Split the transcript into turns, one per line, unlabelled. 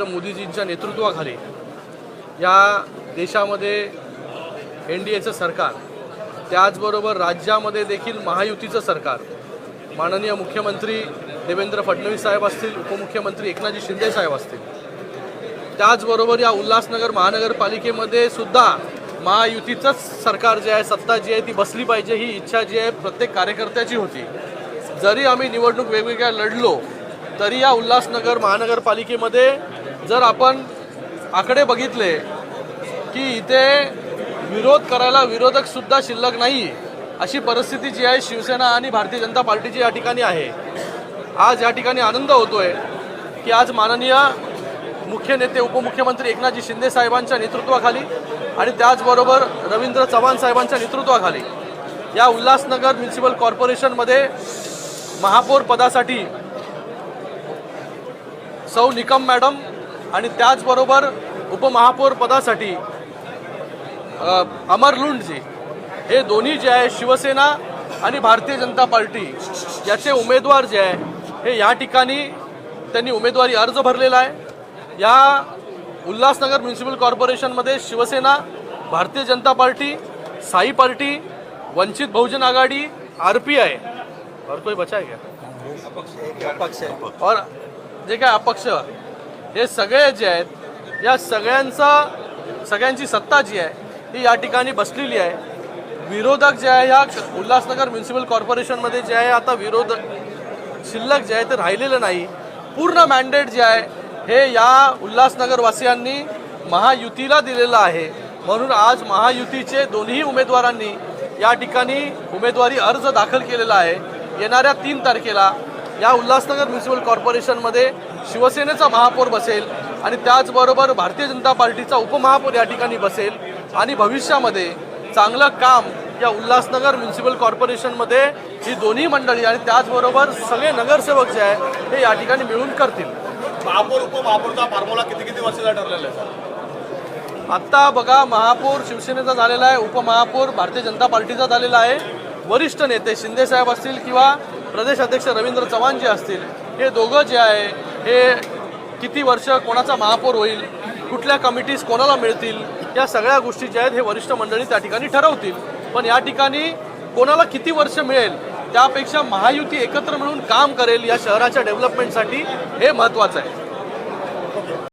मोदीजींच्या नेतृत्वाखाली या देशामध्ये NDAचं सरकार, त्याचबरोबर राज्यामध्ये देखील महायुतीचं सरकार, माननीय मुख्यमंत्री देवेंद्र फडणवीस साहेब असतील, उपमुख्यमंत्री एकनाथजी शिंदे साहेब असतील, त्याचबरोबर या उल्हासनगर महानगरपालिकेमध्ये सुद्धा महायुतीचंच सरकार जे आहे, सत्ता जी आहे ती बसली पाहिजे, ही इच्छा जी आहे प्रत्येक कार्यकर्त्याची होती। जरी आम्ही निवडणूक वेगवेगळ्या लढलो तरी या उल्हासनगर महानगरपालिकेमध्ये जर आपण आकडे बघितले की इथे विरोध करायला विरोधक सुद्धा शिल्लक नाही, अशी परिस्थिती जी आहे शिवसेना आणि भारतीय जनता पार्टीची या ठिकाणी आहे। आज या ठिकाणी आनंद होतोय की आज माननीय मुख्य नेते उपमुख्यमंत्री एकनाथजी शिंदे साहेबांच्या नेतृत्वाखाली आणि त्याचबरोबर रवींद्र चव्हाण साहेबांच्या नेतृत्वाखाली या उल्हासनगर म्युनिसिपल कॉर्पोरेशनमध्ये महापौर पदासाठी सौ निकम मॅडम आणि त्याचबरोबर उपमहापौर पदासाठी अमर लुंडजी, हे दोन्ही जे आहे शिवसेना आणि भारतीय जनता पार्टी याचे उमेदवार जे आहे हे या ठिकाणी त्यांनी उमेदवारी अर्ज भरलेला आहे। या Ulhasnagar municipal कॉर्पोरेशनमध्ये Shiv Sena, Bharatiya Janata party, Sai party, Vanchit Bahujan आघाडी, RPI और कोई बचा है क्या, अपक्ष और जे काय अपक्ष, हे सगळे जे आहेत या सगळ्यांची सत्ता जी आहे ही या ठिकाणी बसलेली आहे। विरोधक जे आहे या उल्हासनगर म्युनिसिपल कॉर्पोरेशनमध्ये जे आहे आता विरोधक शिल्लक जे आहे ते राहिलेलं नाही। पूर्ण मॅन्डेट जे आहे हे या उल्हासनगर वासियांनी महायुतीला दिलेलं आहे। म्हणून आज महायुतीचे दोन्ही उमेदवारांनी या ठिकाणी उमेदवारी अर्ज दाखल केलेला आहे। येणाऱ्या 3 तारखेला या उल्हासनगर म्युनिसिपल कॉर्पोरेशनमध्ये शिवसेनेचा महापौर बसेल आणि त्याचबरोबर भारतीय जनता पार्टीचा उपमहापौर या ठिकाणी बसेल आणि भविष्यामध्ये चांगलं काम या उल्हासनगर म्युनिसिपल कॉर्पोरेशनमध्ये ही दोन्ही मंडळी आणि त्याचबरोबर सगळे नगरसेवक जे आहे हे या ठिकाणी मिळून करतील।
महापौर उपमहापौरचा फॉर्म्युला किती वर्षाचा ठरलेला आहे?
आत्ता बघा, महापौर शिवसेनेचा झालेला आहे, उपमहापौर भारतीय जनता पार्टीचा झालेला आहे। वरिष्ठ नेते शिंदे साहेब असतील किंवा प्रदेश अध्यक्ष रवींद्र चव्हाण जे असतील, हे दोघं जे आहे हे किती वर्ष कोणाचा महापौर होईल, कुठल्या कमिटीज कोणाला मिळतील, या सगळ्या गोष्टी ज्या आहेत हे वरिष्ठ मंडळी त्या ठिकाणी ठरवतील। पण या ठिकाणी कोणाला किती वर्ष मिळेल त्यापेक्षा महायुती एकत्र मिळून काम करेल या शहराच्या डेव्हलपमेंटसाठी, हे महत्त्वाचं आहे।